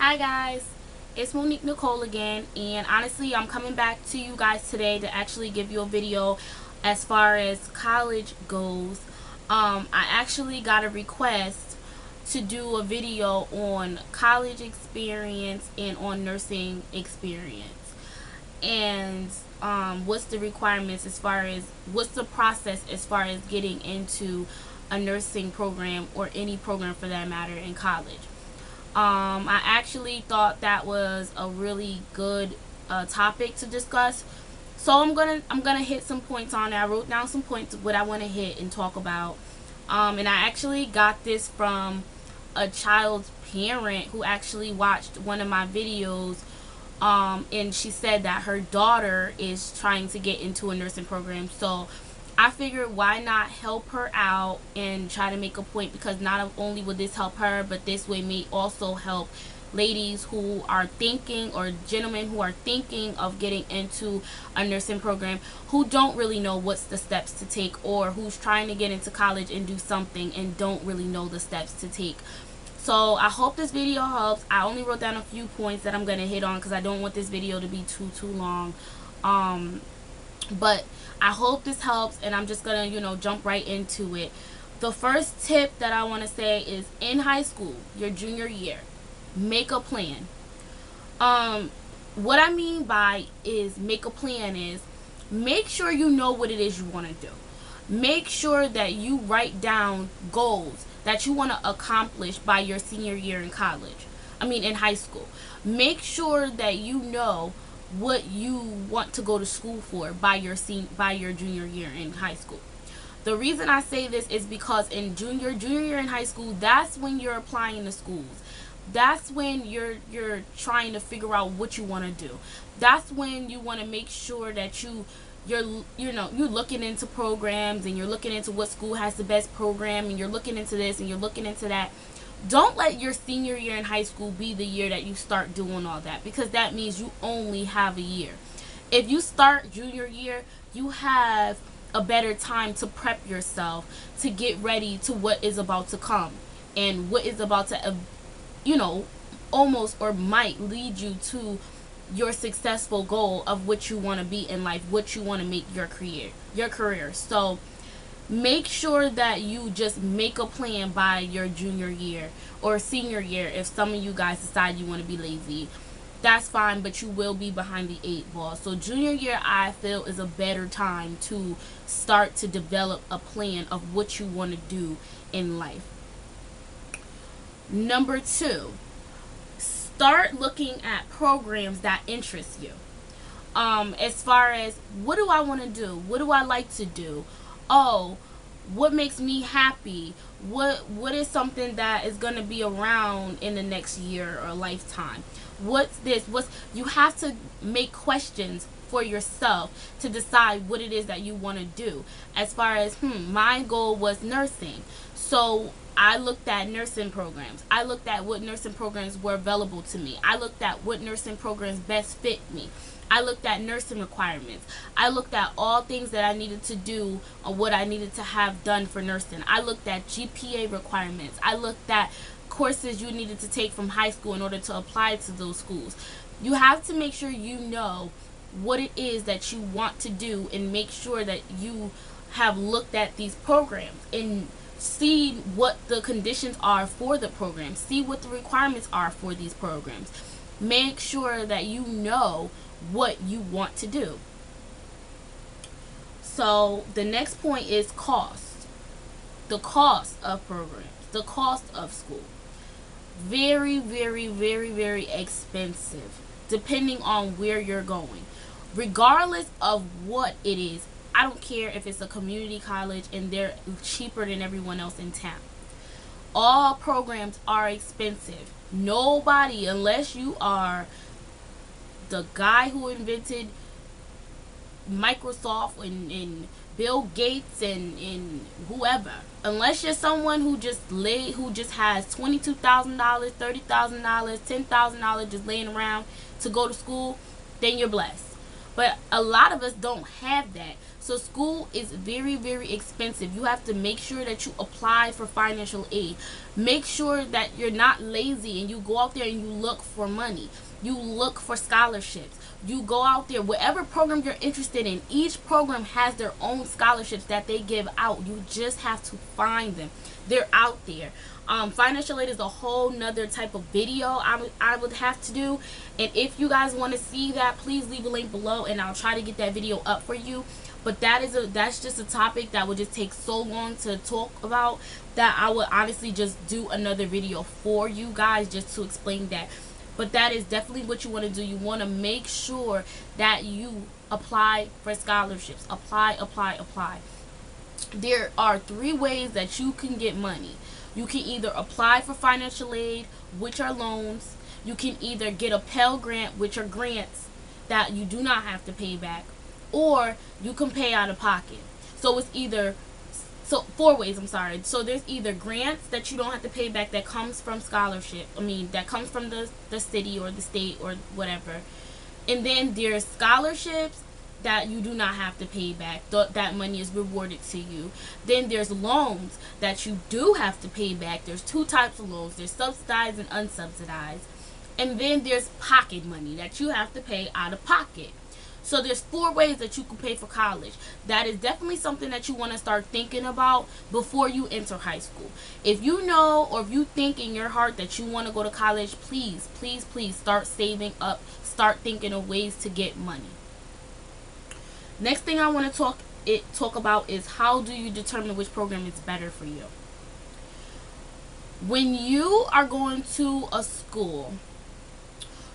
Hi guys, it's Monique Nicole again, and honestly I'm coming back to you guys today to actually give you a video as far as college goes. I actually got a request to do a video on college experience and on nursing experience, and what's the requirements as far as what's the process as far as getting into a nursing program or any program for that matter in college. I actually thought that was a really good topic to discuss. So I'm gonna hit some points on it. I wrote down some points of what I want to hit and talk about. And I actually got this from a child's parent who actually watched one of my videos. And she said that her daughter is trying to get into a nursing program. So I figured why not help her out and try to make a point, because not only would this help her, but this way may also help ladies who are thinking, or gentlemen who are thinking of getting into a nursing program, who don't really know what's the steps to take, or who's trying to get into college and do something and don't really know the steps to take. So I hope this video helps. I only wrote down a few points that I'm going to hit on because I don't want this video to be too long. But I hope this helps, and I'm just gonna jump right into it. The first tip that I want to say is, in high school, your junior year, make a plan. What I mean by is make a plan is, make sure you know what it is you want to do. Make sure that you write down goals that you want to accomplish by your senior year in college. In high school. Make sure that you know what you want to go to school for by your junior year in high school. The reason I say this is because in junior year in high school, that's when you're applying to schools. That's when you're trying to figure out what you want to do. That's when you want to make sure that you're looking into programs, and you're looking into what school has the best program, and you're looking into this and you're looking into that. Don't let your senior year in high school be the year that you start doing all that, because that means you only have a year. If you start junior year, you have a better time to prep yourself to get ready to what is about to come, and what is about to almost or might lead you to your successful goal of what you want to be in life, what you want to make your career. So make sure that you just make a plan by your junior year or senior year. If some of you guys decide you want to be lazy, that's fine, but you will be behind the 8 ball. So junior year, I feel, is a better time to start to develop a plan of what you want to do in life. Number 2, start looking at programs that interest you. As far as, what do I want to do? What do I like to do? Oh, what makes me happy? What is something that is going to be around in the next year or lifetime? What's this? You have to make questions for yourself to decide what it is that you want to do. As far as, my goal was nursing. So I looked at nursing programs. I looked at what nursing programs were available to me. I looked at what nursing programs best fit me. I looked at nursing requirements. I looked at all things that I needed to do, or what I needed to have done for nursing. I looked at GPA requirements. I looked at courses you needed to take from high school in order to apply to those schools. You have to make sure you know what it is that you want to do, and make sure that you have looked at these programs and see what the conditions are for the program. See what the requirements are for these programs. Make sure that you know what you want to do. So the next point is cost. The cost of programs, the cost of school. Very, very, very, very expensive, depending on where you're going. Regardless of what it is, I don't care if it's a community college and they're cheaper than everyone else in town. All programs are expensive. Nobody, unless you are the guy who invented Microsoft and Bill Gates and whoever, unless you're someone who just has $22,000, $30,000, $10,000 just laying around to go to school, then you're blessed. But a lot of us don't have that. So school is very, very expensive. You have to make sure that you apply for financial aid. Make sure that you're not lazy and you go out there and you look for money. You look for scholarships. You go out there, whatever program you're interested in, each program has their own scholarships that they give out. You just have to find them. They're out there. Financial aid is a whole nother type of video I would have to do, and if you guys want to see that, please leave a link below and I'll try to get that video up for you. But that's just a topic that would just take so long to talk about that I would honestly just do another video for you guys just to explain that. But that is definitely what you want to do. You want to make sure that you apply for scholarships. Apply. There are 3 ways that you can get money. You can either apply for financial aid, which are loans. You can either get a Pell Grant, which are grants that you do not have to pay back, or you can pay out of pocket. So it's either 4 ways, I'm sorry. So there's either grants that you don't have to pay back that comes from scholarship. That comes from the city or the state or whatever. And then there's scholarships that you do not have to pay back. That money is rewarded to you. Then there's loans that you do have to pay back. There's 2 types of loans. There's subsidized and unsubsidized. And then there's pocket money that you have to pay out of pocket. So there's 4 ways that you can pay for college. That is definitely something that you want to start thinking about before you enter high school. If you know, or if you think in your heart that you want to go to college, please start saving up. Start thinking of ways to get money. Next thing I want to talk about is how do you determine which program is better for you. When you are going to a school,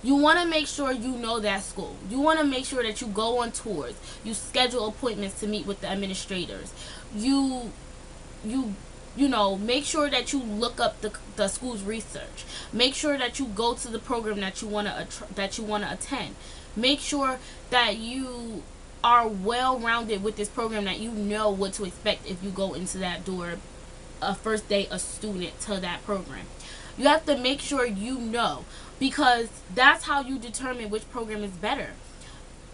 you want to make sure you know that school. You want to make sure that you go on tours. You schedule appointments to meet with the administrators. You know, make sure that you look up the school's research. Make sure that you go to the program that you want to attend. Make sure that you are well-rounded with this program, that you know what to expect if you go into that door a first day a student to that program. You have to make sure you know, because that's how you determine which program is better.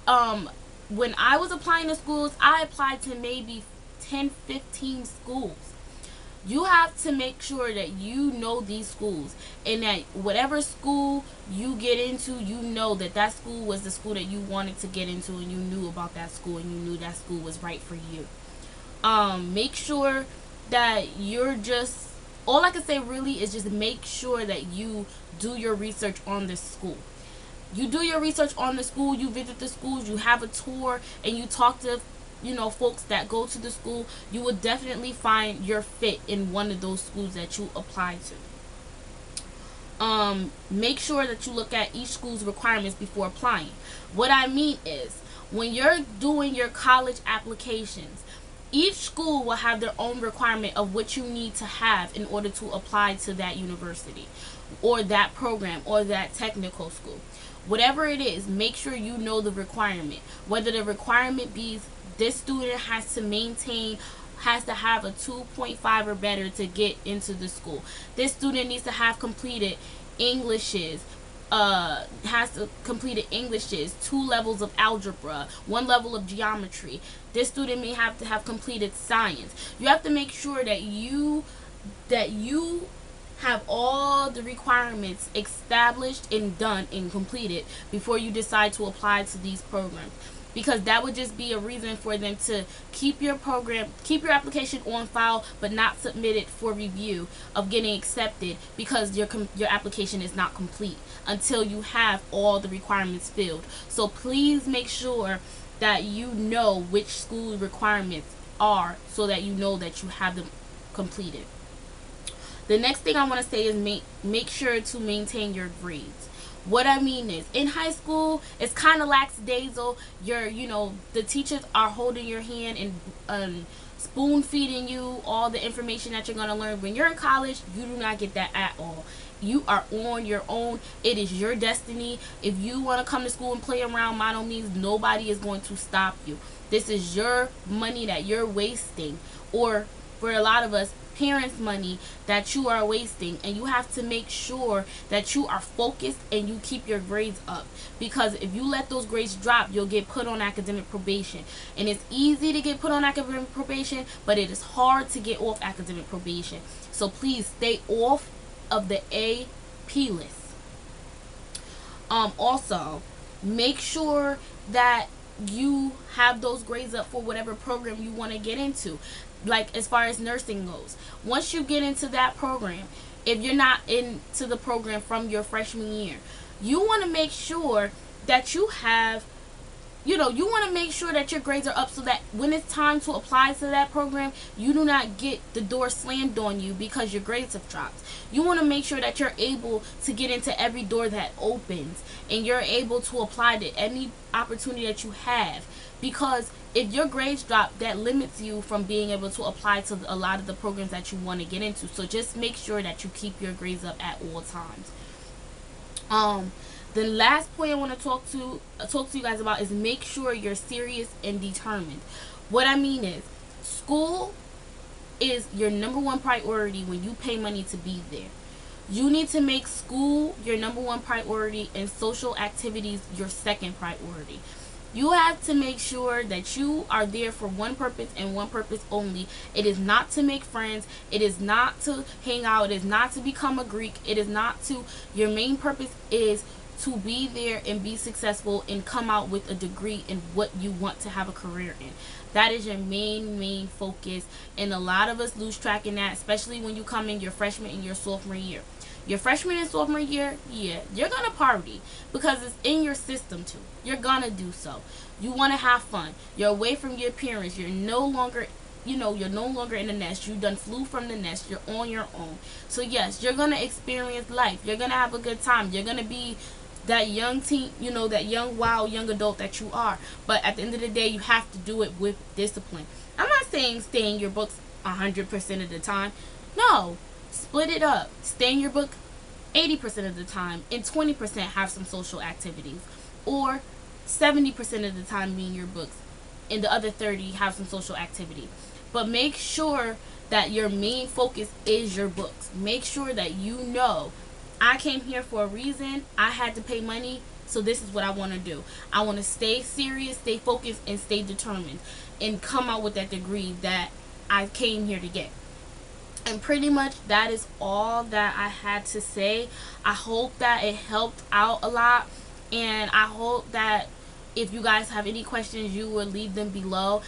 When I was applying to schools, I applied to maybe 10-15 schools. You have to make sure that you know these schools, and that whatever school you get into, you know that that school was the school that you wanted to get into, and you knew about that school, and you knew that school was right for you. Make sure that all I can say really is just make sure that you do your research on this school. You do your research on the school, you visit the schools, you have a tour, and you talk to folks that go to the school. You will definitely find your fit in one of those schools that you apply to. Make sure that you look at each school's requirements before applying. What I mean is, when you're doing your college applications, each school will have their own requirement of what you need to have in order to apply to that university or that program or that technical school. Whatever it is, make sure you know the requirement. Whether the requirement be this student has to have a 2.5 or better to get into the school. This student needs to have completed Englishes, 2 levels of algebra, 1 level of geometry. This student may have to have completed science. You have to make sure that you have all the requirements established and done and completed before you decide to apply to these programs, because that would just be a reason for them to keep your application on file but not submit it for review of getting accepted, because your application is not complete until you have all the requirements filled. So please make sure that you know which school requirements are, so that you know that you have them completed. The next thing I want to say is make sure to maintain your grades. What I mean is, in high school, it's kind of lackadaisical. The teachers are holding your hand and spoon feeding you all the information that you're going to learn. When you're in college, you do not get that at all. You are on your own. It is your destiny. If you want to come to school and play around, by no means, nobody is going to stop you. This is your money that you're wasting, or for a lot of us, parents' money that you are wasting, and you have to make sure that you are focused and you keep your grades up, because if you let those grades drop, you'll get put on academic probation. And it's easy to get put on academic probation, but it is hard to get off academic probation. So please stay off of the AP list. Also, make sure that you have those grades up for whatever program you want to get into. Like as far as nursing goes, once you get into that program, if you're not into the program from your freshman year, you want to make sure that you have, you want to make sure that your grades are up, so that when it's time to apply to that program, you do not get the door slammed on you because your grades have dropped. You want to make sure that you're able to get into every door that opens, and you're able to apply to any opportunity that you have, because if your grades drop, that limits you from being able to apply to a lot of the programs that you want to get into. So just make sure that you keep your grades up at all times. The last point I want to talk to you guys about is make sure you're serious and determined. What I mean is, school is your number one priority when you pay money to be there. You need to make school your number one priority and social activities your second priority. You have to make sure that you are there for one purpose and one purpose only. It is not to make friends. It is not to hang out. It is not to become a Greek. It is not to, your main purpose is to be there and be successful and come out with a degree in what you want to have a career in. That is your main focus, and a lot of us lose track in that, especially when you come in your freshman and your sophomore year. Your freshman and sophomore year, yeah, you're gonna party because it's in your system too. You're gonna do so. You want to have fun. You're away from your parents. You're no longer in the nest. You done flew from the nest. You're on your own. So yes, you're gonna experience life. You're gonna have a good time. You're gonna be that young teen, that young, wild, young adult that you are. But at the end of the day, you have to do it with discipline. I'm not saying stay in your books 100% of the time. No, split it up. Stay in your book 80% of the time, and 20% have some social activities, or 70% of the time be in your books, and the other 30 have some social activity. But make sure that your main focus is your books. Make sure that I came here for a reason. I had to pay money, so this is what I want to do. I want to stay serious, stay focused, and stay determined, and come out with that degree that I came here to get. And pretty much that is all that I had to say. I hope that it helped out a lot, and I hope that if you guys have any questions, you will leave them below.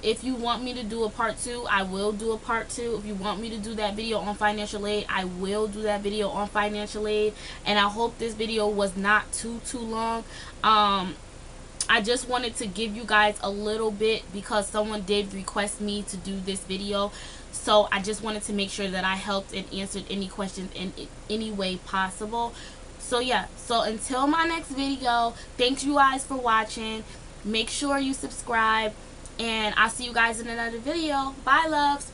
If you want me to do a part 2, I will do a part 2. If you want me to do that video on financial aid, I will do that video on financial aid. And I hope this video was not too long. I just wanted to give you guys a little bit because someone did request me to do this video. So I just wanted to make sure that I helped and answered any questions in any way possible. So yeah, so until my next video, thanks you guys for watching. Make sure you subscribe, and I'll see you guys in another video. Bye, loves.